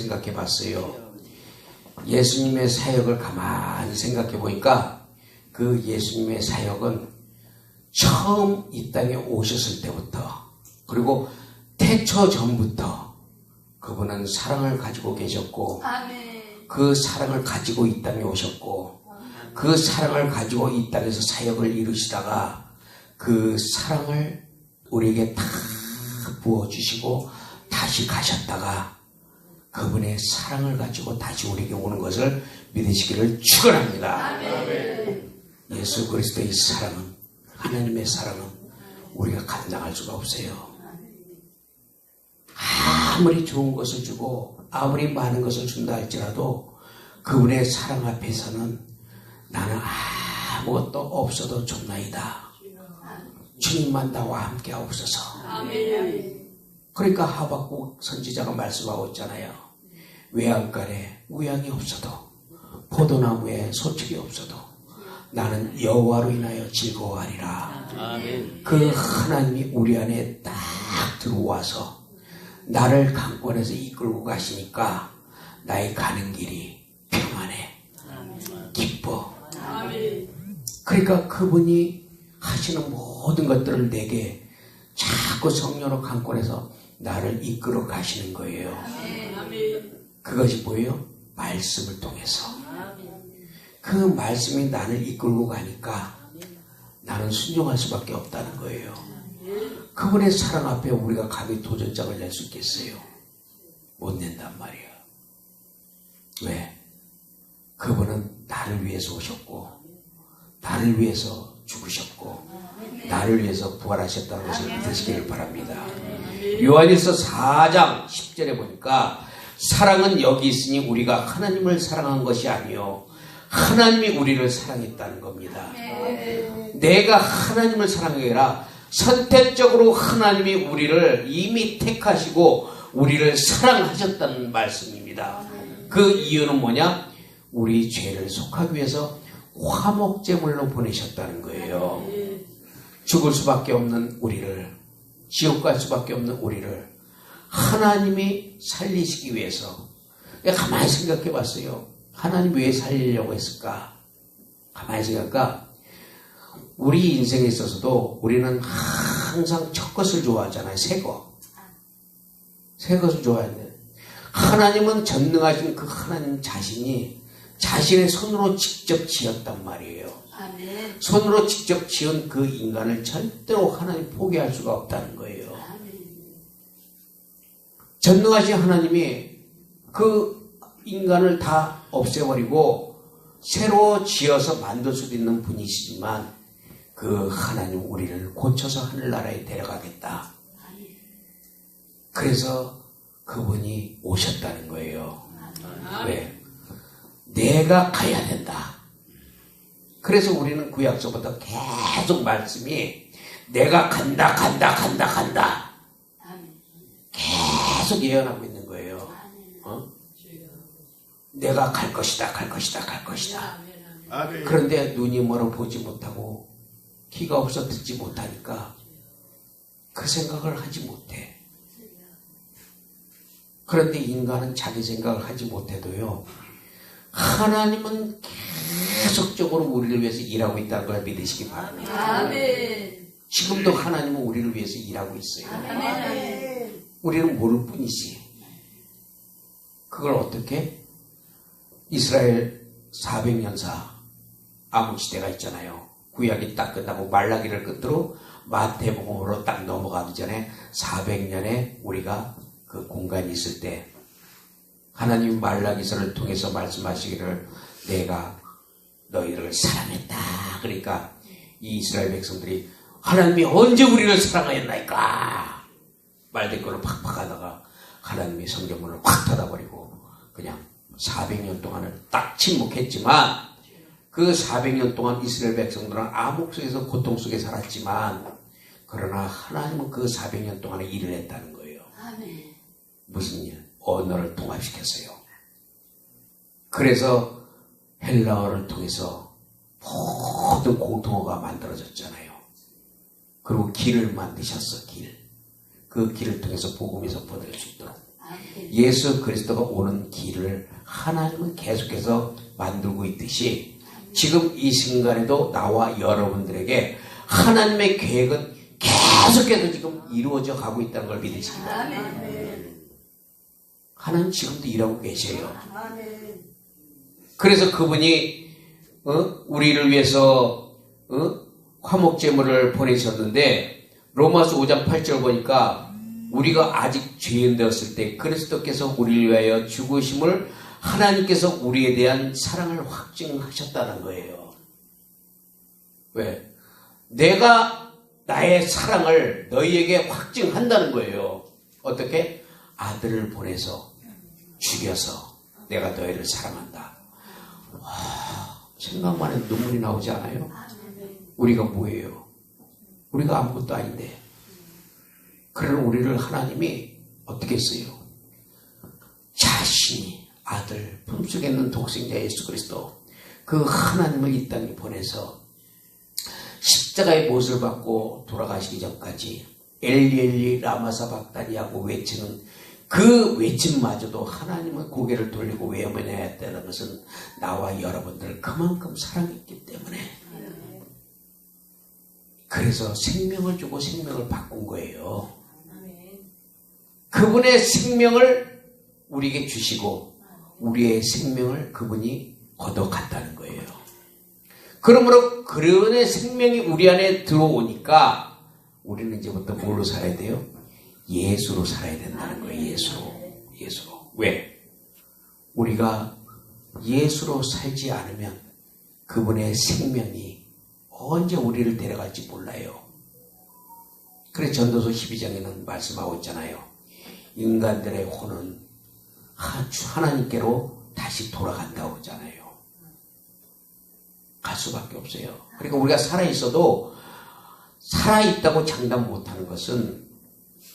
생각해 봤어요. 예수님의 사역을 가만히 생각해 보니까 그 예수님의 사역은 처음 이 땅에 오셨을 때부터 그리고 태초 전부터 그분은 사랑을 가지고 계셨고 그 사랑을 가지고 이 땅에 오셨고 그 사랑을 가지고 이 땅에서 사역을 이루시다가 그 사랑을 우리에게 다 부어주시고 다시 가셨다가 그분의 사랑을 가지고 다시 우리에게 오는 것을 믿으시기를 축원합니다. 예수 그리스도의 사랑은 하나님의 사랑은 우리가 감당할 수가 없어요. 아무리 좋은 것을 주고 아무리 많은 것을 준다 할지라도 그분의 사랑 앞에서는 나는 아무것도 없어도 좋나이다. 주님만 나와 함께 하옵소서. 그러니까 하박국 선지자가 말씀하고 있잖아요. 외양간에 우양이 없어도 포도나무에 소출이 없어도 나는 여호와로 인하여 즐거워하리라. 그 하나님이 우리 안에 딱 들어와서 나를 강권에서 이끌고 가시니까 나의 가는 길이 평안해. 기뻐. 그러니까 그분이 하시는 모든 것들을 내게 자꾸 성령으로 강권해서 나를 이끌어 가시는 거예요. 그것이 뭐예요? 말씀을 통해서. 그 말씀이 나를 이끌고 가니까 나는 순종할 수밖에 없다는 거예요. 그분의 사랑 앞에 우리가 감히 도전장을 낼 수 있겠어요? 못 낸단 말이에요. 왜? 그분은 나를 위해서 오셨고 나를 위해서 죽으셨고 나를 위해서 부활하셨다는 것을 믿으시기를 바랍니다. 요한일서 4장 10절에 보니까 사랑은 여기 있으니 우리가 하나님을 사랑한 것이 아니요 하나님이 우리를 사랑했다는 겁니다. 내가 하나님을 사랑한 게 아니라 선택적으로 하나님이 우리를 이미 택하시고 우리를 사랑하셨다는 말씀입니다. 그 이유는 뭐냐? 우리 죄를 속하기 위해서 화목제물로 보내셨다는 거예요. 죽을 수밖에 없는 우리를, 지옥 갈 수밖에 없는 우리를 하나님이 살리시기 위해서. 가만히 생각해 봤어요. 하나님 왜 살리려고 했을까? 가만히 생각하니까 우리 인생에 있어서도 우리는 항상 첫 것을 좋아하잖아요. 새 것. 새 것을 좋아하는데 하나님은 전능하신 그 하나님 자신이 자신의 손으로 직접 지었단 말이에요. 손으로 직접 지은 그 인간을 절대로 하나님 포기할 수가 없다는 거예요. 전능하신 하나님이 그 인간을 다 없애버리고 새로 지어서 만들 수도 있는 분이시지만 그 하나님 우리를 고쳐서 하늘나라에 데려가겠다. 그래서 그분이 오셨다는 거예요. 왜? 내가 가야 된다. 그래서 우리는 구약서부터 계속 말씀이 내가 간다. 계속 예언하고 있는 거예요. 내가 갈 것이다. 그런데 눈이 멀어 보지 못하고 귀가 없어 듣지 못하니까 그 생각을 하지 못해. 그런데 인간은 자기 생각을 하지 못해도요, 하나님은 계속적으로 우리를 위해서 일하고 있다는 걸 믿으시기 바랍니다. 지금도 하나님은 우리를 위해서 일하고 있어요. 우리는 모를 뿐이지. 그걸 어떻게? 이스라엘 400년사 암흑시대가 있잖아요. 구약이 딱 끝나고 말라기를 끝으로 마태복음으로 딱 넘어가기 전에 400년에 우리가 그 공간이 있을 때 하나님 말라기서를 통해서 말씀하시기를 내가 너희를 사랑했다. 그러니까 이 이스라엘 백성들이 하나님이 언제 우리를 사랑하였나이까 말대꾸를 팍팍 하다가 하나님이 성경문을 확 닫아버리고 그냥 400년 동안을 딱 침묵했지만 그 400년 동안 이스라엘 백성들은 암흑 속에서 고통 속에 살았지만 그러나 하나님은 그 400년 동안에 일을 했다는 거예요. 무슨 일? 언어를 통합시켰어요. 그래서 헬라어를 통해서 모든 공통어가 만들어졌잖아요. 그리고 길을 만드셨어. 길. 그 길을 통해서 복음이 선포될 수 있도록. 예수 그리스도가 오는 길을 하나님은 계속해서 만들고 있듯이 지금 이 순간에도 나와 여러분들에게 하나님의 계획은 계속해서 지금 이루어져 가고 있다는 걸 믿으시기 바랍니다. 하나님 지금도 일하고 계셔요. 그래서 그분이 우리를 위해서 화목제물을 보내셨는데 로마서 5장 8절 보니까 우리가 아직 죄인 되었을 때 그리스도께서 우리를 위하여 죽으심을 하나님께서 우리에 대한 사랑을 확증하셨다는 거예요. 왜? 내가 나의 사랑을 너희에게 확증한다는 거예요. 어떻게? 아들을 보내서 죽여서 내가 너희를 사랑한다. 와, 생각만 해도 눈물이 나오지 않아요? 우리가 뭐예요? 우리가 아무것도 아닌데. 그런 우리를 하나님이 어떻게 했어요? 자신이 아들 품속에 있는 독생자 예수 그리스도 그 하나님을 이 땅에 보내서 십자가의 못을 받고 돌아가시기 전까지 엘리 엘리 라마 사박다니 하고 외치는 그 외침마저도 하나님은 고개를 돌리고 외면해야 했다는 것은 나와 여러분들을 그만큼 사랑했기 때문에 그래서 생명을 주고 생명을 바꾼 거예요. 그분의 생명을 우리에게 주시고 우리의 생명을 그분이 걷어갔다는 거예요. 그러므로 그분의 생명이 우리 안에 들어오니까 우리는 이제부터 뭘로 살아야 돼요? 예수로 살아야 된다는 거예요. 예수로. 왜? 우리가 예수로 살지 않으면 그분의 생명이 언제 우리를 데려갈지 몰라요. 그래서 전도서 12장에는 말씀하고 있잖아요. 인간들의 혼은 하나님께로 다시 돌아간다고 하잖아요. 갈 수밖에 없어요. 그러니까 우리가 살아있어도 살아있다고 장담 못하는 것은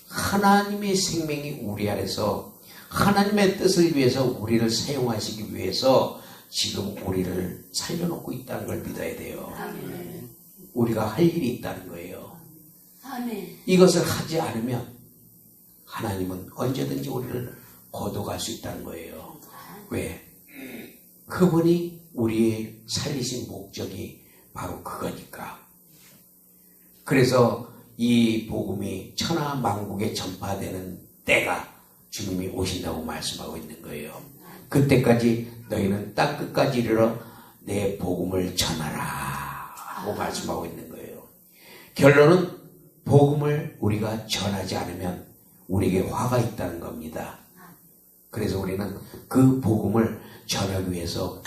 하나님의 생명이 우리 안에서 하나님의 뜻을 위해서 우리를 사용하시기 위해서 지금 우리를 살려놓고 있다는 걸 믿어야 돼요. 아멘. 우리가 할 일이 있다는 거예요. 아멘. 이것을 하지 않으면 하나님은 언제든지 우리를 거둬갈 수 있다는 거예요. 왜? 그분이 우리의 살리신 목적이 바로 그거니까. 그래서 이 복음이 천하 만국에 전파되는 때가 주님이 오신다고 말씀하고 있는 거예요. 그때까지 너희는 땅 끝까지 이르러 내 복음을 전하라 하고 말씀하고 있는 거예요. 결론은 복음을 우리가 전하지 않으면 우리에게 화가 있다는 겁니다. 그래서 우리는 그 복음을 전하기 위해서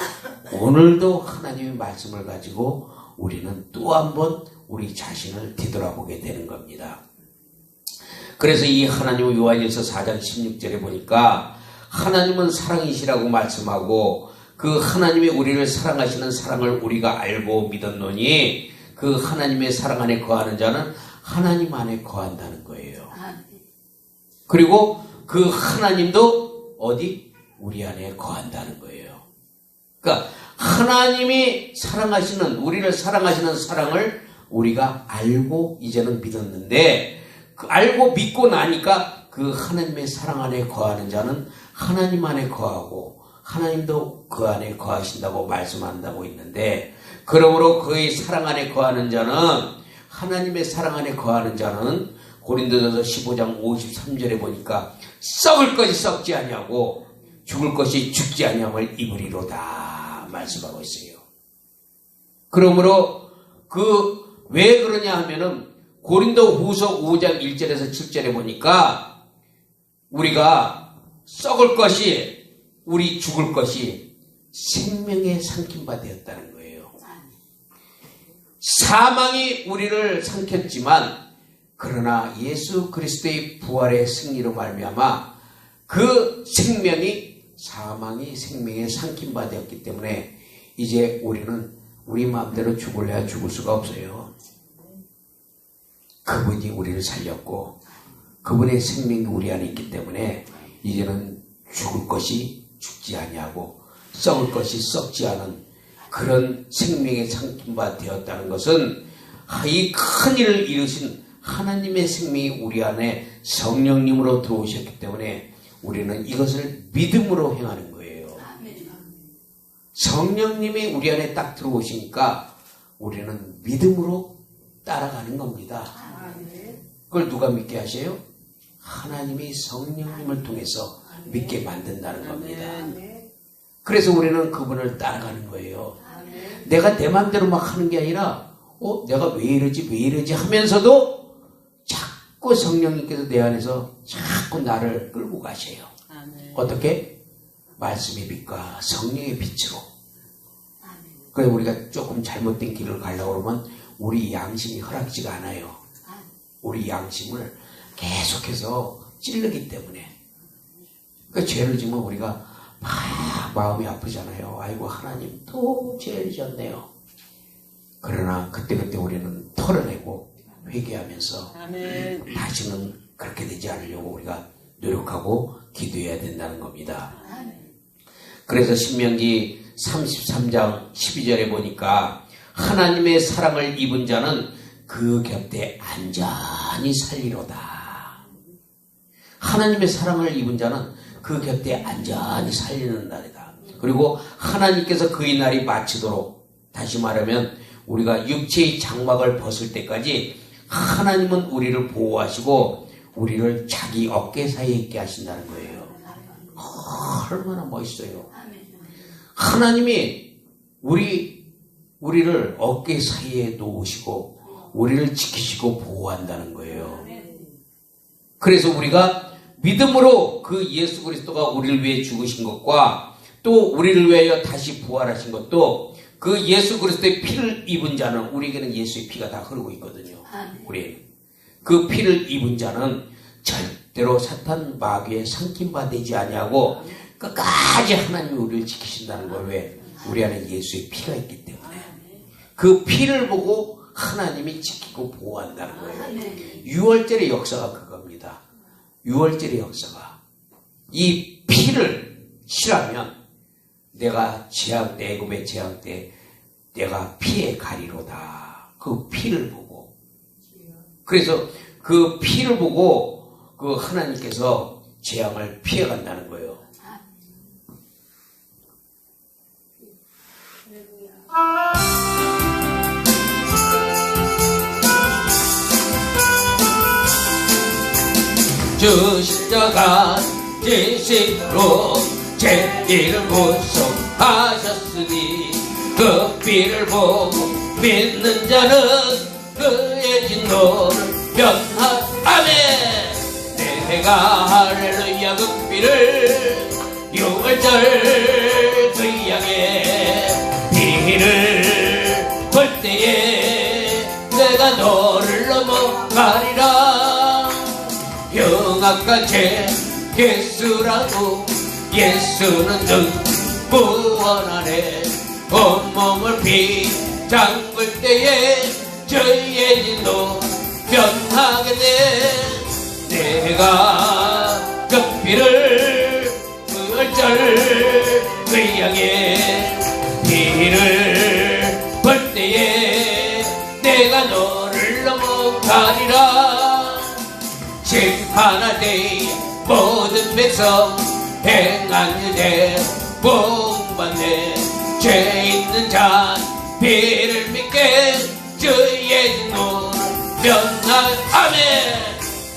오늘도 하나님의 말씀을 가지고 우리는 또 한 번 우리 자신을 뒤돌아보게 되는 겁니다. 그래서 이 하나님의 요한일서 4장 16절에 보니까 하나님은 사랑이시라고 말씀하고 그 하나님이 우리를 사랑하시는 사랑을 우리가 알고 믿었노니 그 하나님의 사랑 안에 거하는 자는 하나님 안에 거한다는 거예요. 그리고 그 하나님도 어디? 우리 안에 거한다는 거예요. 그러니까 하나님이 사랑하시는 우리를 사랑하시는 사랑을 우리가 알고 이제는 믿었는데 그 알고 믿고 나니까 그 하나님의 사랑 안에 거하는 자는 하나님 안에 거하고 하나님도 그 안에 거하신다고 말씀한다고 있는데 그러므로 그의 사랑 안에 거하는 자는 하나님의 사랑 안에 거하는 자는 고린도전서 15장 53절에 보니까 썩을 것이 썩지 아니하고 죽을 것이 죽지 아니함을 입으리로다 말씀하고 있어요. 그러므로 왜 그러냐 하면은 고린도 후서 5장 1절에서 7절에 보니까 우리가 썩을 것이 우리 죽을 것이 생명에 삼킨 바 되었다는 거예요. 사망이 우리를 삼켰지만 그러나 예수 그리스도의 부활의 승리로 말미암아 그 생명이 사망이 생명에 삼킨 바 되었기 때문에 이제 우리는 우리 마음대로 죽을래야 죽을 수가 없어요. 그분이 우리를 살렸고 그분의 생명이 우리 안에 있기 때문에 이제는 죽을 것이 죽지 아니하고 썩을 것이 썩지 않은 그런 생명에 삼킨 바 되었다는 것은 이 큰 일을 이루신 하나님의 생명이 우리 안에 성령님으로 들어오셨기 때문에 우리는 이것을 믿음으로 행하는 거예요. 성령님이 우리 안에 딱 들어오시니까 우리는 믿음으로 따라가는 겁니다. 그걸 누가 믿게 하세요? 하나님이 성령님을 통해서 믿게 만든다는 겁니다. 그래서 우리는 그분을 따라가는 거예요. 내가 내 마음대로 막 하는 게 아니라 내가 왜 이러지 하면서도 자꾸 성령님께서 내 안에서 자꾸 나를 끌고 가세요. 어떻게? 말씀의 빛과 성령의 빛으로. 그래 우리가 조금 잘못된 길을 가려고 그러면 우리 양심이 허락지가 않아요. 우리 양심을 계속해서 찌르기 때문에. 그러니까 죄를 지면 우리가 막 마음이 아프잖아요. 아이고 하나님 또 죄를 졌네요. 그러나 그때그때 우리는 털어내고 회개하면서 다시는 그렇게 되지 않으려고 우리가 노력하고 기도해야 된다는 겁니다. 그래서 신명기 33장 12절에 보니까 하나님의 사랑을 입은 자는 그 곁에 안전히 살리로다. 하나님의 사랑을 입은 자는 그 곁에 안전히 살리는 날이다. 그리고 하나님께서 그의 날이 마치도록, 다시 말하면 우리가 육체의 장막을 벗을 때까지 하나님은 우리를 보호하시고 우리를 자기 어깨 사이에 있게 하신다는 거예요. 얼마나 멋있어요. 하나님이 우리를 어깨 사이에 놓으시고 우리를 지키시고 보호한다는 거예요. 그래서 우리가 믿음으로 그 예수 그리스도가 우리를 위해 죽으신 것과 또 우리를 위하여 다시 부활하신 것도 그 예수 그리스도의 피를 입은 자는, 우리에게는 예수의 피가 다 흐르고 있거든요. 우리는 그 피를 입은 자는 절대로 사탄 마귀에 삼킴바 되지 아니하고 끝까지 하나님이 우리를 지키신다는 걸. 왜? 우리 안에 예수의 피가 있기 때문에. 그 피를 보고 하나님이 지키고 보호한다는 거예요. 유월절의 역사가 그겁니다. 유월절의 역사가 이 피를 실하면 내가 재앙 때, 애굽의 재앙 때 내가 피에 가리로다. 그 피를 보고, 그래서 그 피를 보고 그 하나님께서 재앙을 피해 간다는 거예요. 주 십자가 진심으로 죄를 고소하셨으니 그 피를 보고 믿는 자는 그의 진노를 면하아멘. 내가 할렐루야 그 피를 유월절 그 양의 피를 볼 때에 내가 너를 넘어가리라. 영악한 죄 예수라고 예수는 무원하네. 온몸을 피 잠글 때에 저의 진노 변하게 돼. 내가 그 피를 그얼절 그 양의 피를 볼 때에 내가 너를 넘어가리라. 심판할 때 모든 백성 행한 일에 복받네. 죄 있는 자 피를 믿게 주의 진노를 면하아멘.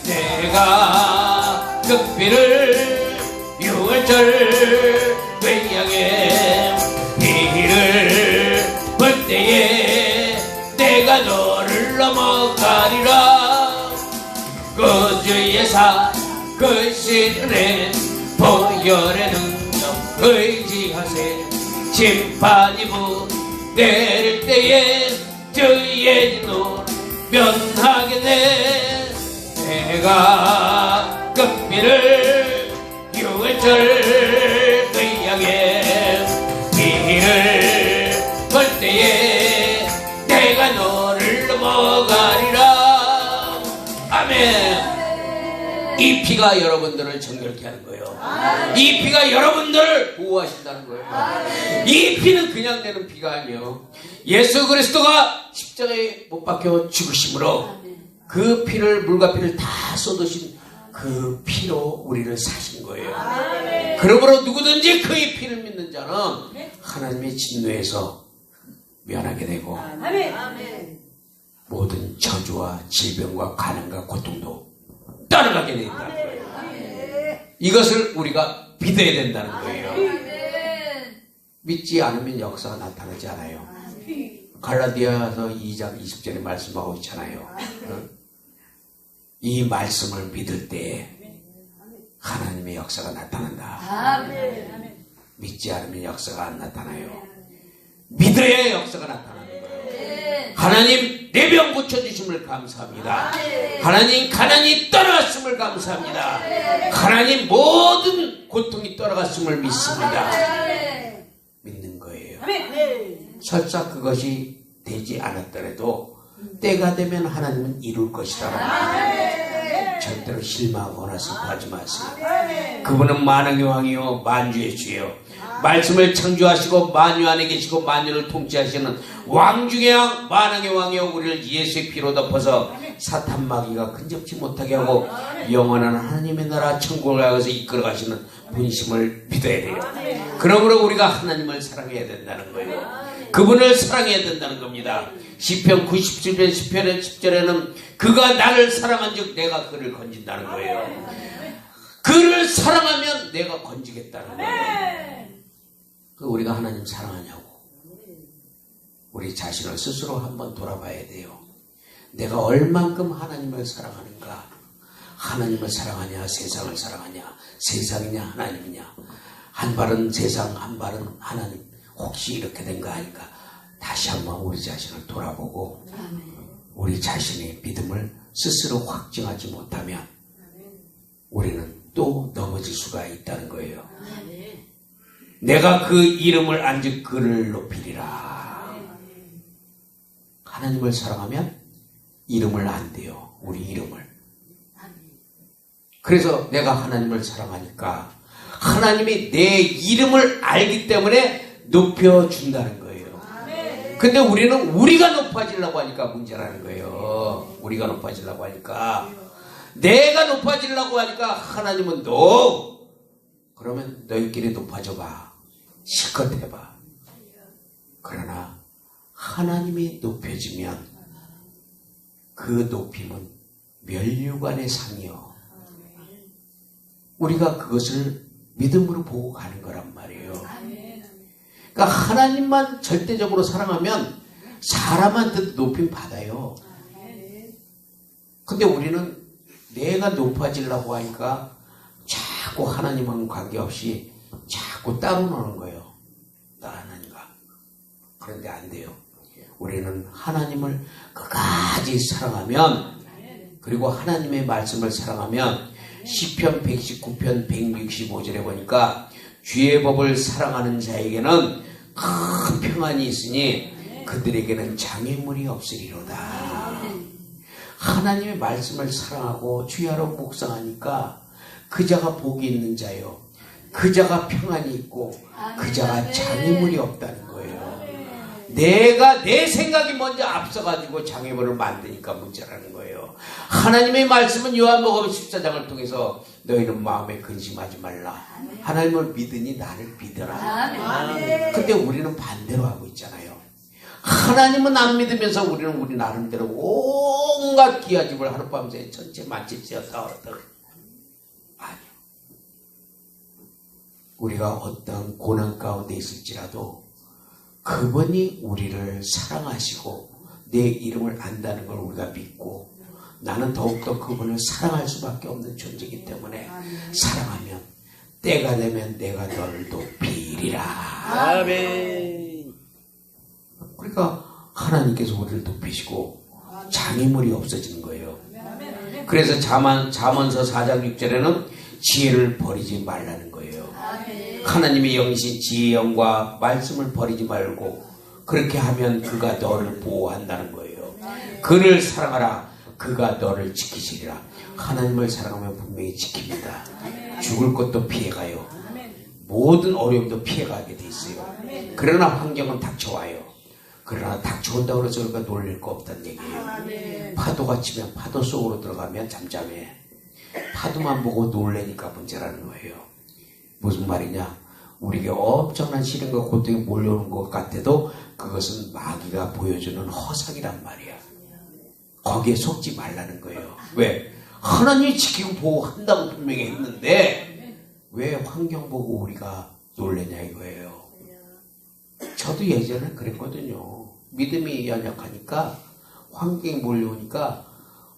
내가 그 피를 유월절 외양의 피를 볼 때에 내가 너를 넘어가리라. 그 주의 사 그 신의 보혈의 능력 의지하세. 심판이 무 내릴 때에 주의 진노를 면하게 돼. 내가 그 피를 유월절 그 양의 피를 볼 때에 내가 너를 넘어가리라. 아멘. 이 피가 여러분들을 정결케 하는 거예요. 이 피가 여러분들을 보호하신다는 거예요. 이 피는 그냥 되는 피가 아니에요. 예수 그리스도가 십자가에 못 박혀 죽으심으로 그 피를, 물과 피를 다 쏟으신 그 피로 우리를 사신 거예요. 그러므로 누구든지 그의 피를 믿는 자는 하나님의 진노에서 면하게 되고 모든 저주와 질병과 가난과 고통도 따라가게 되었다는 거예요. 이것을 우리가 믿어야 된다는 거예요. 믿지 않으면 역사가 나타나지 않아요. 갈라디아서 2장 20절에 말씀하고 있잖아요. 이 말씀을 믿을 때 하나님의 역사가 나타난다. 믿지 않으면 역사가 안 나타나요. 믿어야 역사가 나타나는 거예요. 하나님 내 병 고쳐주심을 감사합니다. 하나님 가난이 떠나갔음을 감사합니다. 하나님 모든 고통이 떠나갔음을 믿습니다. 믿는 거예요. 설사 그것이 되지 않았더라도 때가 되면 하나님은 이룰 것이다. 절대로 실망하거나 슬퍼하지 마세요. 그분은 만왕의 왕이요 만주의 주요 말씀을 창조하시고 만유 안에 계시고 만유를 통치하시는 왕 중의 왕 만왕의 왕이요 우리를 예수의 피로 덮어서 사탄 마귀가 근접지 못하게 하고 영원한 하나님의 나라 천국을 향해서 이끌어 가시는 분이심을 믿어야 돼요. 그러므로 우리가 하나님을 사랑해야 된다는 거예요. 그분을 사랑해야 된다는 겁니다. 시편 97편 10편의 10절에는 그가 나를 사랑한 즉 내가 그를 건진다는 거예요. 그를 사랑하면 내가 건지겠다는 거예요. 우리가 하나님 사랑하냐고 우리 자신을 스스로 한번 돌아봐야 돼요. 내가 얼만큼 하나님을 사랑하는가. 하나님을 사랑하냐 세상을 사랑하냐 세상이냐 하나님이냐. 한 발은 세상 한 발은 하나님. 혹시 이렇게 된가 하니까 다시 한번 우리 자신을 돌아보고 우리 자신의 믿음을 스스로 확증하지 못하면 우리는 또 넘어질 수가 있다는 거예요. 내가 그 이름을 안즉 그를 높이리라. 하나님을 사랑하면 이름을 안 돼요. 우리 이름을. 그래서 내가 하나님을 사랑하니까 하나님이 내 이름을 알기 때문에 높여준다는 거예요. 근데 우리는 우리가 높아지려고 하니까 문제라는 거예요. 우리가 높아지려고 하니까 내가 높아지려고 하니까 하나님은 너 그러면 너희끼리 높아져 봐. 실컷 해봐. 그러나 하나님이 높여지면 그 높임은 면류관의 상이요. 우리가 그것을 믿음으로 보고 가는 거란 말이에요. 그러니까 하나님만 절대적으로 사랑하면 사람한테도 높임 받아요. 근데 우리는 내가 높아지려고 하니까 자꾸 하나님과는 관계없이 자꾸 따로 노는 거예요. 나 하나님과. 그런데 안 돼요. 우리는 하나님을 끝까지 사랑하면 그리고 하나님의 말씀을 사랑하면 시편 119편 165절에 보니까 주의 법을 사랑하는 자에게는 큰 평안이 있으니 그들에게는 장애물이 없으리로다. 하나님의 말씀을 사랑하고 주야로 묵상하니까 그 자가 복이 있는 자요. 그 자가 평안이 있고 그 자가 장애물이 없다는 거예요. 내가 내 생각이 먼저 앞서가지고 장애물을 만드니까 문제라는 거예요. 하나님의 말씀은 요한복음 14장을 통해서 너희는 마음에 근심하지 말라. 하나님을 믿으니 나를 믿어라. 근데 우리는 반대로 하고 있잖아요. 하나님은 안 믿으면서 우리는 우리 나름대로 온갖 기아집을 하룻밤새 전체 만집 지었다. 아니요. 우리가 어떤 고난 가운데 있을지라도 그분이 우리를 사랑하시고 내 이름을 안다는 걸 우리가 믿고 나는 더욱더 그분을 사랑할 수밖에 없는 존재이기 때문에 사랑하면 때가 되면 내가 너를 높이리라. 아멘. 그러니까 하나님께서 우리를 높이시고 장애물이 없어지는 거예요. 그래서 잠언서 4장 6절에는 지혜를 버리지 말라는 거예요. 하나님의 영이신 지혜의 영과 말씀을 버리지 말고 그렇게 하면 그가 너를 보호한다는 거예요. 그를 사랑하라. 그가 너를 지키시리라. 하나님을 사랑하면 분명히 지킵니다. 죽을 것도 피해가요. 모든 어려움도 피해가게 돼 있어요. 그러나 환경은 닥쳐와요. 그러나 닥쳐온다고 해서 우리가 놀릴 거 없다는 얘기예요. 파도가 치면 파도 속으로 들어가면 잠잠해. 파도만 보고 놀래니까 문제라는 거예요. 무슨 말이냐? 우리에게 엄청난 시련과 고통이 몰려오는 것 같아도 그것은 마귀가 보여주는 허상이란 말이야. 거기에 속지 말라는 거예요. 왜? 하나님이 지키고 보호한다고 분명히 했는데 왜 환경 보고 우리가 놀래냐 이거예요. 저도 예전에 그랬거든요. 믿음이 연약하니까 환경이 몰려오니까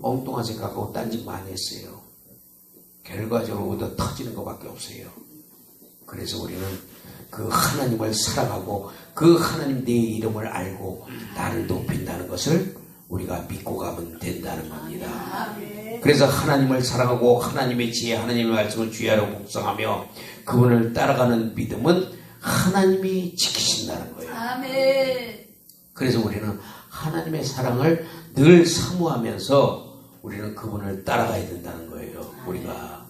엉뚱한 생각하고 딴짓 많이 했어요. 결과적으로 얻어 터지는 것밖에 없어요. 그래서 우리는 그 하나님을 사랑하고 그 하나님 내 이름을 알고 나를 높인다는 것을 우리가 믿고 가면 된다는 겁니다. 그래서 하나님을 사랑하고 하나님의 지혜, 하나님의 말씀을 주의하러 묵상하며 그분을 따라가는 믿음은 하나님이 지키신다는 거예요. 그래서 우리는 하나님의 사랑을 늘 사모하면서 우리는 그분을 따라가야 된다는 거예요. 우리가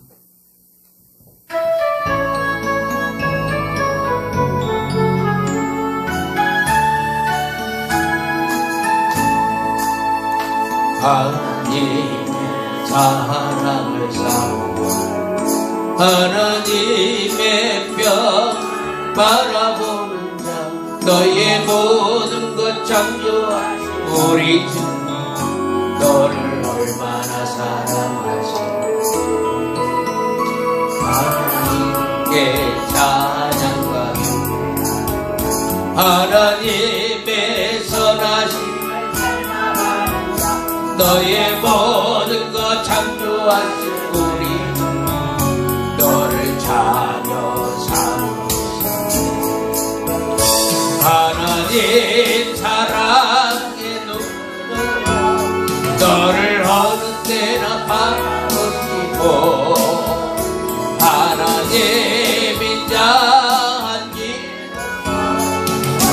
하나님의 사랑을 사모하고 하나님의 뼈 바라보는 자 너의 모든 것 창조하신 우리 주 너를 얼마나 사랑하시 하나님께 찬양과 하나님의 선하신 너의 모든 것 창조하신 우리 너를 자녀 삼으시니 하나님 사랑의 눈물 너를 어느 때나 바라보시고 하나님 인자한 길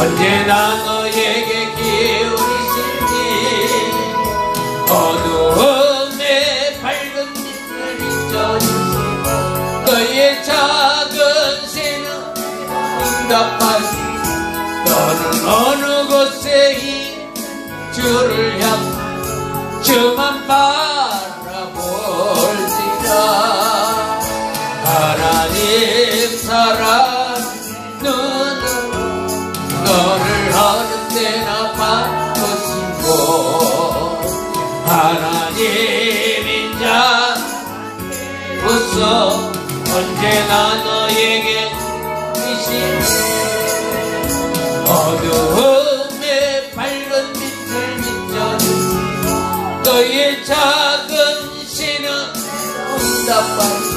언제나 너에게 기울이시니 어두움에 밝은 빛을 비춰주시고 너의 작은 새는 응답하시 너는 어느 곳에 이 주를 향 주만 바라볼지라 하나님 사랑 눈으로 너를 어느 때나 바라보시고 하나님 인자 웃어 언제나 너에게 주시니 어두움에 밝은 빛을 비춰주시고 너의 작은 신은 응답하시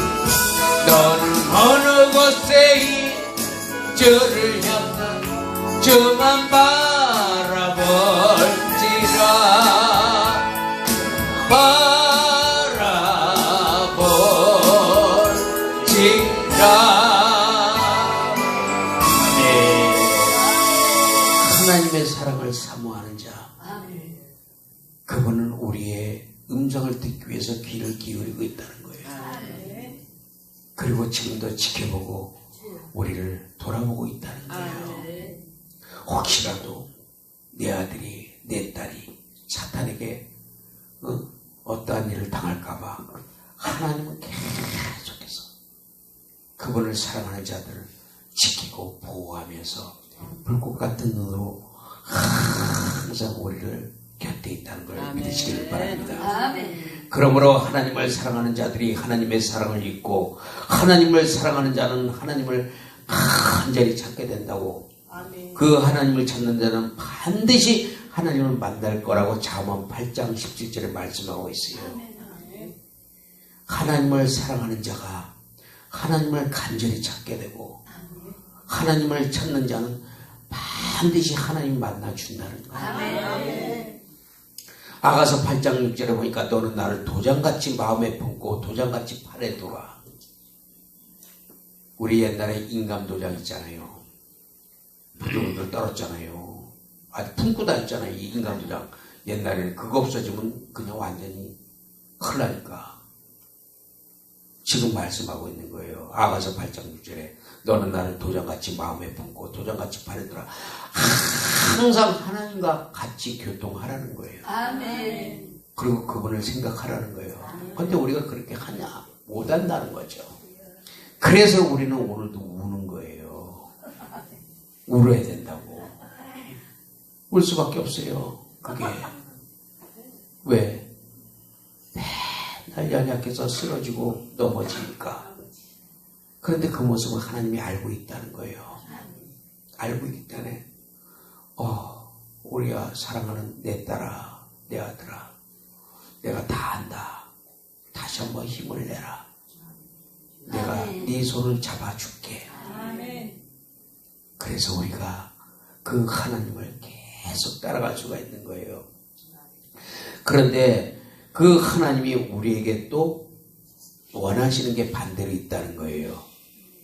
너는 어느 곳에 이 주를 향한 주만 바라볼지라 하나님의 사랑을 사모하는 자 그분은 우리의 음성을 듣기 위해서 귀를 기울이고 있다는 거예요. 그리고 지금도 지켜보고 우리를 돌아보고 있다는 거예요. 혹시라도 내 아들이 내 딸이 사탄에게 어떠한 일을 당할까봐 하나님은 계속해서 그분을 사랑하는 자들을 지키고 보호하면서 불꽃 같은 눈으로 항상 우리를 곁에 있다는 걸 믿으시길 바랍니다. 그러므로 하나님을 사랑하는 자들이 하나님의 사랑을 잊고 하나님을 사랑하는 자는 하나님을 간절히 찾게 된다고 그 하나님을 찾는 자는 반드시 하나님을 만날 거라고 잠언 8장 17절에 말씀하고 있어요. 하나님을 사랑하는 자가 하나님을 간절히 찾게 되고 하나님을 찾는 자는 반드시 하나님 만나준다는 거예요. 아가서 8장 6절에 보니까 너는 나를 도장같이 마음에 품고 도장같이 팔에 둬라. 우리 옛날에 인감도장 있잖아요. 부들부들 떨었잖아요. 아주 품고 다녔잖아요. 이 인감도장. 옛날에는 그거 없어지면 그냥 완전히 큰일 나니까. 지금 말씀하고 있는 거예요. 아가서 8장 6절에 너는 나를 도장같이 마음에 품고 도장같이 팔에 둬라. 항상 하나님과 같이 교통하라는 거예요. 아멘. 그리고 그분을 생각하라는 거예요. 근데 우리가 그렇게 하냐? 못한다는 거죠. 그래서 우리는 오늘도 우는 거예요. 울어야 된다고. 울 수밖에 없어요. 그게. 왜? 맨날 연약해서 쓰러지고 넘어지니까. 그런데 그 모습을 하나님이 알고 있다는 거예요. 알고 있기 때문에 우리가 사랑하는 내 딸아, 내 아들아, 내가 다 안다. 다시 한번 힘을 내라. 내가 네 손을 잡아줄게. 그래서 우리가 그 하나님을 계속 따라갈 수가 있는 거예요. 그런데 그 하나님이 우리에게 또 원하시는 게 반대로 있다는 거예요.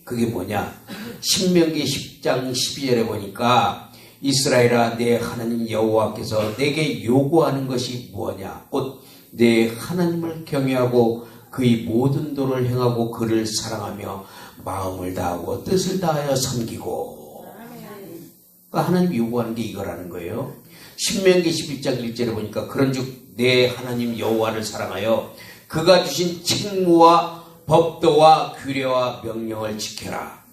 그게 뭐냐? 신명기 10장 12절에 보니까 이스라엘아 내 하나님 여호와께서 내게 요구하는 것이 무엇냐? 곧 내 하나님을 경외하고 그의 모든 도를 행하고 그를 사랑하며 마음을 다하고 뜻을 다하여 섬기고. 그러니까 하나님이 요구하는 게 이거라는 거예요. 신명기 11장 1절에 보니까 그런즉 내 하나님 여호와를 사랑하여 그가 주신 책무와 법도와 규례와 명령을 지켜라.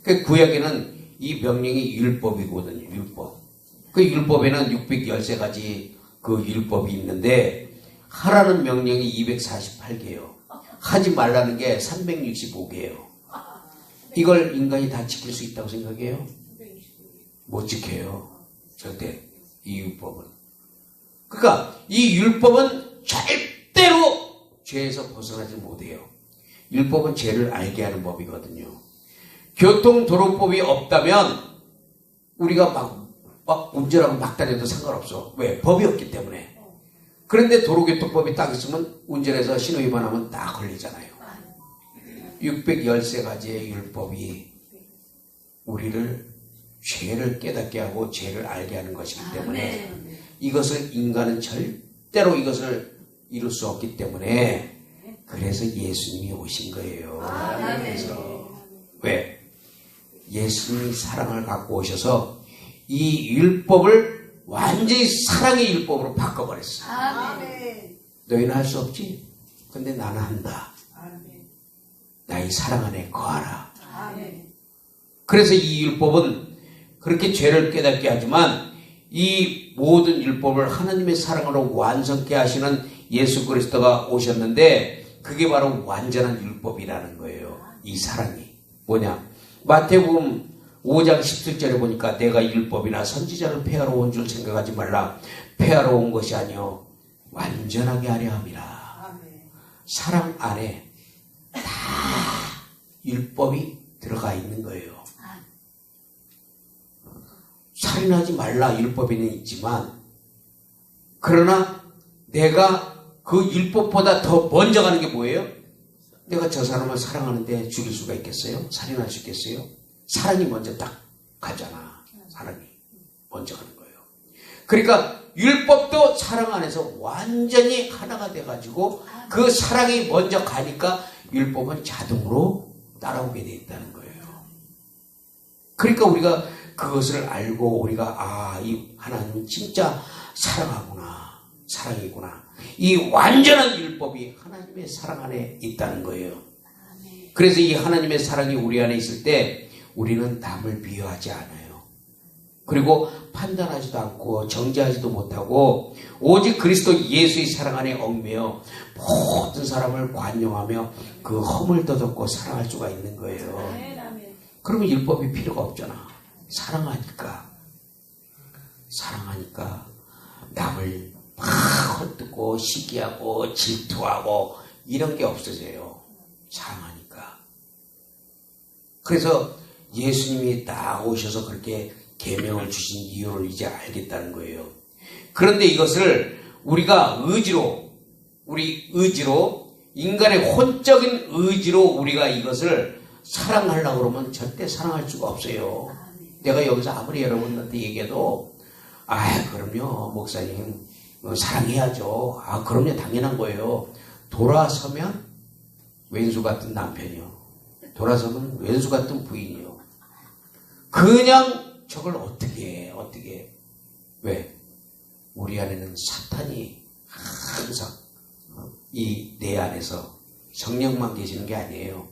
그 구약에는 이 명령이 율법이거든요. 율법. 그 율법에는 613가지 그 율법이 있는데 하라는 명령이 248개예요. 하지 말라는 게 365개예요. 이걸 인간이 다 지킬 수 있다고 생각해요? 못 지켜요. 절대. 이 율법은. 그러니까 이 율법은 절대로 죄에서 벗어나지 못해요. 율법은 죄를 알게 하는 법이거든요. 교통도로법이 없다면 우리가 막 운전하고 막 다녀도 상관없어. 왜? 법이 없기 때문에. 그런데 도로교통법이 딱 있으면 운전해서 신호위반하면 딱 걸리잖아요. 613가지의 율법이 우리를 죄를 깨닫게 하고 죄를 알게 하는 것이기 때문에 이것을 인간은 절대로 이것을 이룰 수 없기 때문에 그래서 예수님이 오신 거예요. 그래서 왜? 예수님이 사랑을 갖고 오셔서 이 율법을 완전히 사랑의 율법으로 바꿔버렸어. 너희는 할 수 없지? 근데 나는 한다. 나의 사랑 안에 거하라. 그래서 이 율법은 그렇게 죄를 깨닫게 하지만 이 모든 율법을 하나님의 사랑으로 완성케 하시는 예수 그리스도가 오셨는데 그게 바로 완전한 율법이라는 거예요. 이 사랑이. 뭐냐? 마태복음 5장 17절에 보니까 내가 율법이나 선지자를 폐하러 온 줄 생각하지 말라. 폐하러 온 것이 아니요 완전하게 하려 함이라. 사랑 안에 다 율법이 들어가 있는 거예요. 살인하지 말라 율법에는 있지만 그러나 내가 그 율법보다 더 먼저 가는 게 뭐예요? 내가 저 사람을 사랑하는데 죽일 수가 있겠어요? 살인할 수 있겠어요? 사랑이 먼저 딱 가잖아. 사랑이 먼저 가는 거예요. 그러니까 율법도 사랑 안에서 완전히 하나가 돼가지고 그 사랑이 먼저 가니까 율법은 자동으로 따라오게 돼 있다는 거예요. 그러니까 우리가 그것을 알고 우리가 이 하나님은 진짜 사랑하구나. 사랑이구나. 이 완전한 율법이 하나님의 사랑 안에 있다는 거예요. 그래서 이 하나님의 사랑이 우리 안에 있을 때 우리는 남을 비하하지 않아요. 그리고 판단하지도 않고 정죄하지도 못하고 오직 그리스도 예수의 사랑 안에 얽매여 모든 사람을 관용하며 그 허물 더듬고 사랑할 수가 있는 거예요. 그러면 율법이 필요가 없잖아. 사랑하니까 남을 막 헛듣고 시기하고 질투하고 이런 게 없어져요. 사랑하니까. 그래서 예수님이 딱 오셔서 그렇게 계명을 주신 이유를 이제 알겠다는 거예요. 그런데 이것을 우리가 우리 의지로 인간의 혼적인 의지로 우리가 이것을 사랑하려고 그러면 절대 사랑할 수가 없어요. 내가 여기서 아무리 여러분한테 얘기해도 그럼요 목사님 사랑해야죠. 그럼요 당연한 거예요. 돌아서면 왼수 같은 남편이요. 돌아서면 왼수 같은 부인이요. 그냥 저걸 어떻게 해. 왜? 우리 안에는 사탄이 항상 이 내 안에서 성령만 계시는 게 아니에요.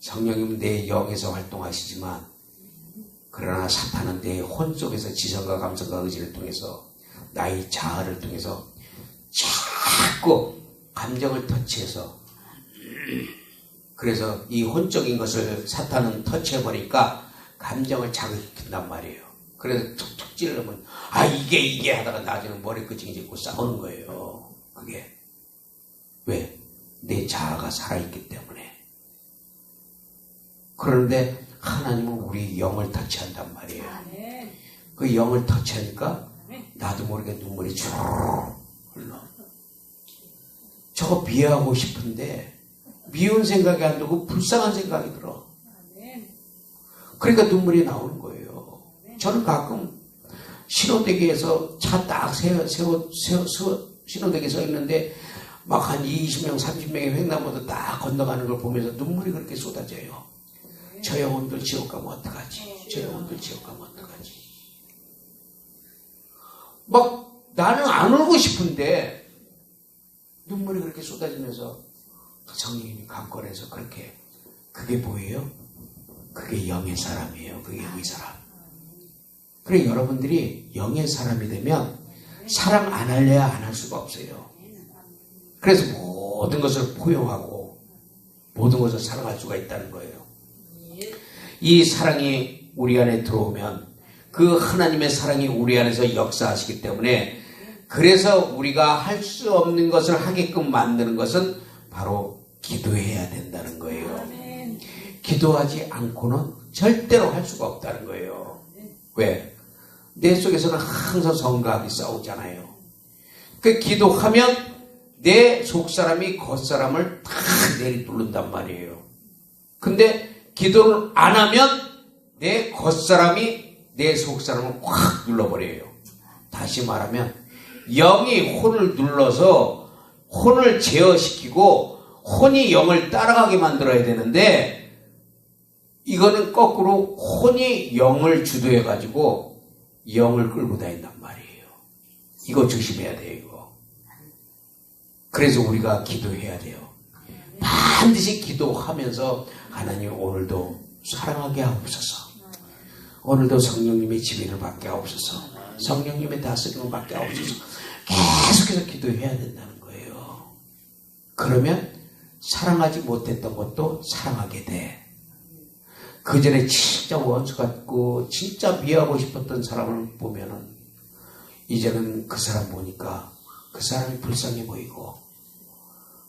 성령님은 내 영에서 활동하시지만 그러나 사탄은 내 혼 속에서 지성과 감성과 의지를 통해서 나의 자아를 통해서 자꾸 감정을 터치해서 그래서 이 혼적인 것을 사탄은 터치해버리니까 감정을 자극시킨단 말이에요. 그래서 툭툭 찌르면 이게 하다가 나중에 머리끝이 짓고 싸우는 거예요. 그게 왜? 내 자아가 살아있기 때문에. 그런데 하나님은 우리 영을 터치한단 말이에요. 그 영을 터치하니까 나도 모르게 눈물이 쭉 흘러. 저거 비하하고 싶은데 미운 생각이 안 들고 불쌍한 생각이 들어. 그러니까 눈물이 나오는 거예요. 저는 가끔 신호대기에서 차 딱 신호대기에 서 있는데 막 한 20명, 30명의 횡단보도 딱 건너가는 걸 보면서 눈물이 그렇게 쏟아져요. 저 영혼들 지옥 가면 어떡하지? 저 영혼들 지옥 가면 어떡하지? 막 나는 안 울고 싶은데 눈물이 그렇게 쏟아지면서 성령님이 강권해서 그렇게 그게 뭐예요? 그게 영의 사람이에요. 그게 영의 사람. 그래 여러분들이 영의 사람이 되면 사랑 안 할래야 안 할 수가 없어요. 그래서 모든 것을 포용하고 모든 것을 사랑할 수가 있다는 거예요. 이 사랑이 우리 안에 들어오면 그 하나님의 사랑이 우리 안에서 역사하시기 때문에 그래서 우리가 할 수 없는 것을 하게끔 만드는 것은 바로 기도해야 된다는 거예요. 기도하지 않고는 절대로 할 수가 없다는 거예요. 왜? 내 속에서는 항상 성과하기 싸우잖아요. 그 기도하면 내 속사람이 겉사람을 다 내리뚫는단 말이에요. 근데 기도를 안 하면 내 겉사람이 내 속사람을 확 눌러버려요. 다시 말하면 영이 혼을 눌러서 혼을 제어시키고 혼이 영을 따라가게 만들어야 되는데 이거는 거꾸로 혼이 영을 주도해가지고 영을 끌고 다닌단 말이에요. 이거 조심해야 돼요. 이거. 그래서 우리가 기도해야 돼요. 반드시 기도하면서 하나님 오늘도 사랑하게 하옵소서. 오늘도 성령님의 지배를 받게 하옵소서. 성령님의 다스림을 받게 하옵소서. 계속해서 기도해야 된다는 거예요. 그러면 사랑하지 못했던 것도 사랑하게 돼. 그 전에 진짜 원수 같고 진짜 미워하고 싶었던 사람을 보면은 이제는 그 사람 보니까 그 사람이 불쌍해 보이고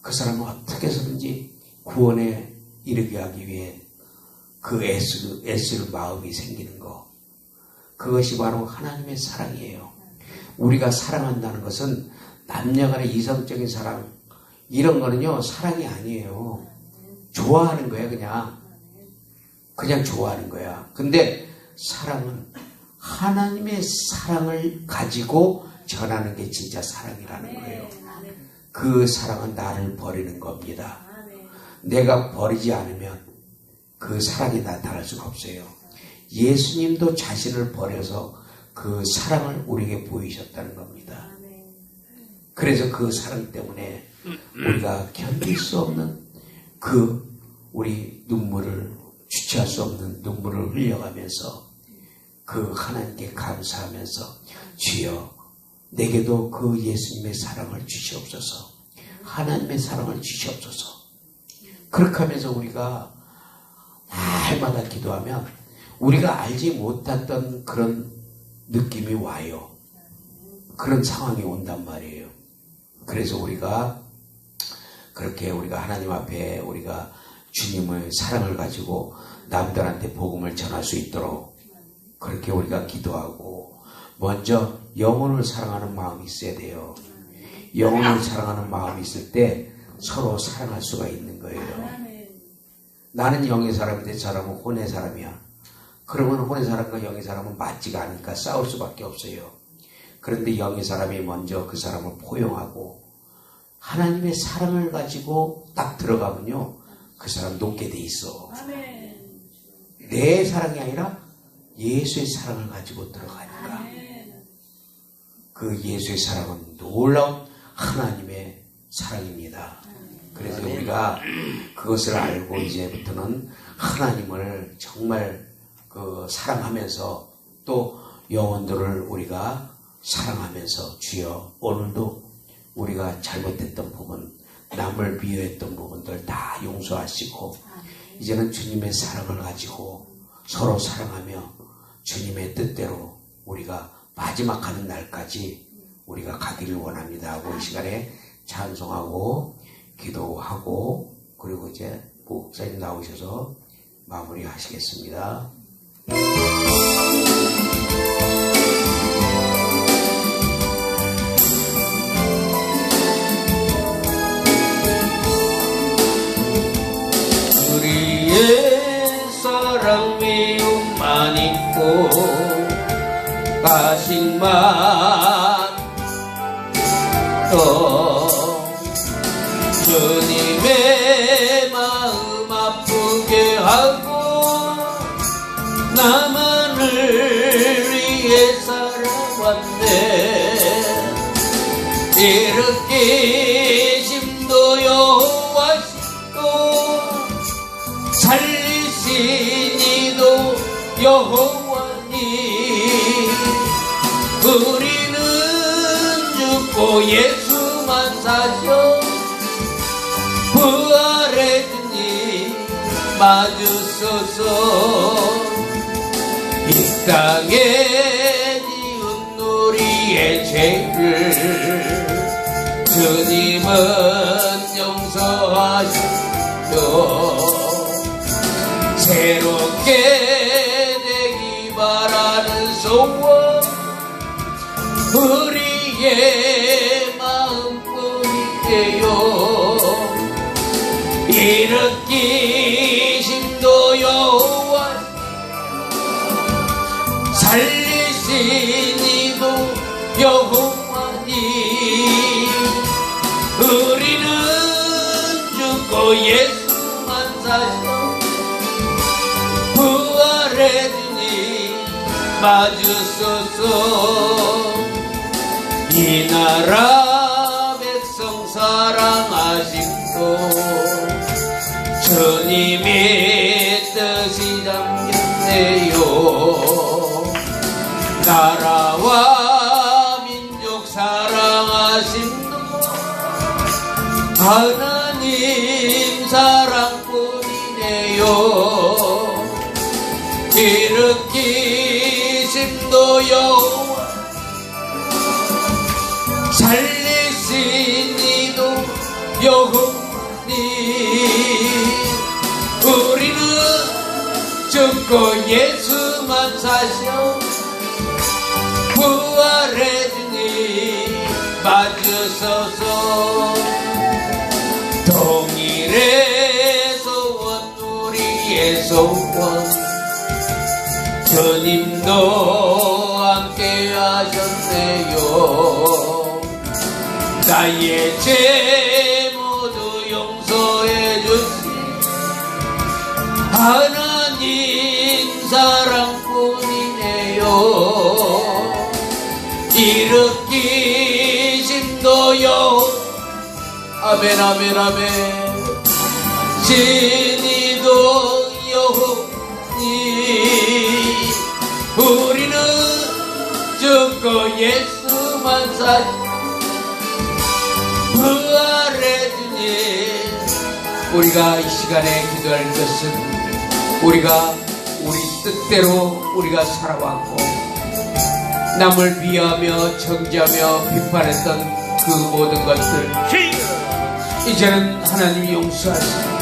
그 사람을 어떻게 해서든지 구원에 이르게 하기 위해 그 애쓸 마음이 생기는 거. 그것이 바로 하나님의 사랑이에요. 우리가 사랑한다는 것은 남녀간의 이성적인 사랑 이런 거는요 사랑이 아니에요. 좋아하는 거야 그냥 좋아하는 거야. 근데 사랑은 하나님의 사랑을 가지고 전하는 게 진짜 사랑이라는 거예요. 그 사랑은 나를 버리는 겁니다. 내가 버리지 않으면 그 사랑이 나타날 수가 없어요. 예수님도 자신을 버려서 그 사랑을 우리에게 보이셨다는 겁니다. 그래서 그 사랑 때문에 우리가 견딜 수 없는 그 우리 눈물을 주체할 수 없는 눈물을 흘려가면서 그 하나님께 감사하면서 주여 내게도 그 예수님의 사랑을 주시옵소서. 하나님의 사랑을 주시옵소서. 그렇게 하면서 우리가 날마다 기도하면 우리가 알지 못했던 그런 느낌이 와요. 그런 상황이 온단 말이에요. 그래서 우리가 그렇게 우리가 하나님 앞에 우리가 주님의 사랑을 가지고 남들한테 복음을 전할 수 있도록 그렇게 우리가 기도하고 먼저 영혼을 사랑하는 마음이 있어야 돼요. 영혼을 사랑하는 마음이 있을 때 서로 사랑할 수가 있는 거예요. 나는 영의 사람인데 저 사람은 혼의 사람이야. 그러면 혼의 사람과 영의 사람은 맞지가 않으니까 싸울 수밖에 없어요. 그런데 영의 사람이 먼저 그 사람을 포용하고 하나님의 사랑을 가지고 딱 들어가면요 그 사람 녹게 돼 있어. 내 사랑이 아니라 예수의 사랑을 가지고 들어가니까 그 예수의 사랑은 놀라운 하나님의 사랑입니다. 그래서 우리가 그것을 알고 이제부터는 하나님을 정말 사랑하면서 또 영혼들을 우리가 사랑하면서 주여 오늘도 우리가 잘못했던 부분, 남을 미워했던 부분들 다 용서하시고 이제는 주님의 사랑을 가지고 서로 사랑하며 주님의 뜻대로 우리가 마지막 하는 날까지 우리가 가기를 원합니다 하고 이 시간에 찬송하고 기도하고 그리고 이제 목사님 나오셔서 마무리 하시겠습니다. 우리의 사랑 미움만 있고 가식만 또 주님의 마음 아프게 하고 나만을 위해 살아왔네. 일으키심도 여호와시고 살리시니도 여호와니 우리는 죽고 예수만 사셔 부활의 주님 맞으소서. 이 땅에 지은 우리의 죄를 주님은 용서하시며 새롭게 되기 바라는 소원 우리의 마음뿐이에요. 일으키심도 여호와 살리시니도 여호와니 우리는 죽고 예수만 사셔 부활의 주님 맞으소서. 이 나라 백성 사랑하심도 주님의 뜻이 담겼네요. 나라와 민족 사랑하심도 하나님 사랑뿐이네요. 일으키심도 여호와 살리시니도 여호와니 우리는 죽고 예수만 사셔 부활의 주님 맞으소서. 동일의 소원 우리의 소원 주님도 함께 하셨네요. 나의 죄 모두 용서해 주신 하나님 사랑뿐이네요. 일으키심도 아멘 아멘 아멘 신이도 여호니 우리는 죽고 예수만 사시 부활의 주님. 우리가 이 시간에 기도할 것은 우리가 우리 뜻대로 우리가 살아왔고 남을 비하며 정죄하며 비판했던 그 모든 것들 이제는 하나님이 용서하시고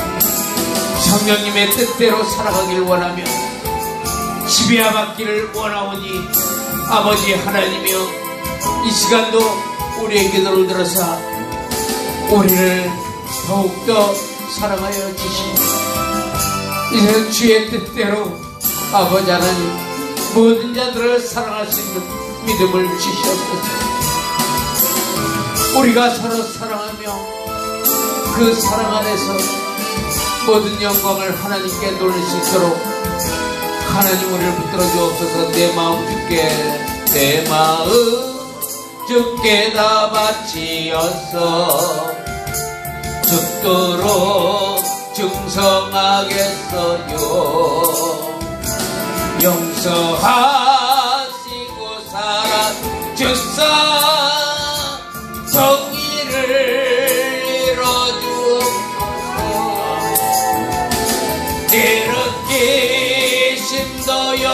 성령님의 뜻대로 살아가길 원하며 지배받기를 원하오니 아버지 하나님이여 이 시간도 우리의 기도를 들어서 우리를 더욱더 사랑하여 주시고 이제는 주의 뜻대로 아버지 하나님 모든 자들을 사랑할 수 있는 믿음을 주시옵소서. 우리가 서로 사랑하며 그 사랑 안에서 모든 영광을 하나님께 돌릴 수 있도록 하나님 우리를 붙들어 주옵소서. 내 마음 주께 내 마음 주께 다 바치었어. 죽도록 충성하겠어요. 용서하시고 살아주사 정의를 이뤄주옵소서. 이렇게 심도요.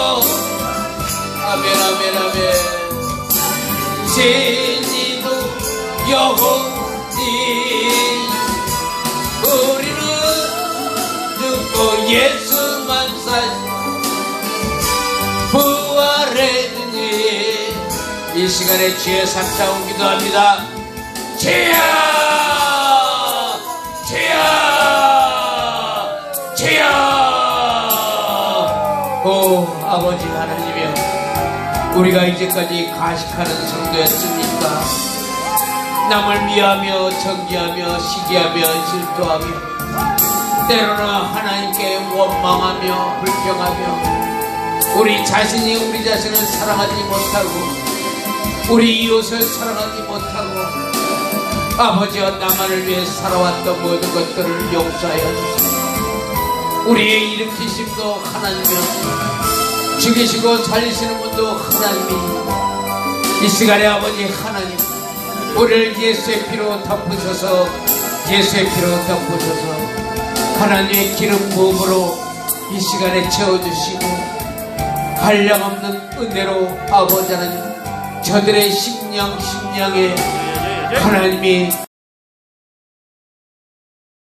아멘 아멘 아멘. 신이도 영원히 우리는 죽고 예수만 살 부활했으니 이 시간에 주의 삼창 기도합니다. 주여 주여 주여. 오 아버지 하나님이여, 우리가 이제까지 가식하는 성도였습니까? 남을 미하며 정죄하며 시기하며 질투하며 때로는 하나님께 원망하며 불평하며 우리 자신이 우리 자신을 사랑하지 못하고 우리 이웃을 사랑하지 못하고 아버지와 나만을 위해 살아왔던 모든 것들을 용서하여 주시고 우리의 일으키심도 하나님이여 죽이시고 살리시는 분도 하나님이 이 시간에 아버지 하나님 우리를 예수의 피로 덮으셔서 예수의 피로 덮으셔서 하나님의 기름 부음으로 이 시간에 채워주시고 한량없는 은혜로 아버지 하나님 저들의 심령에 하나님이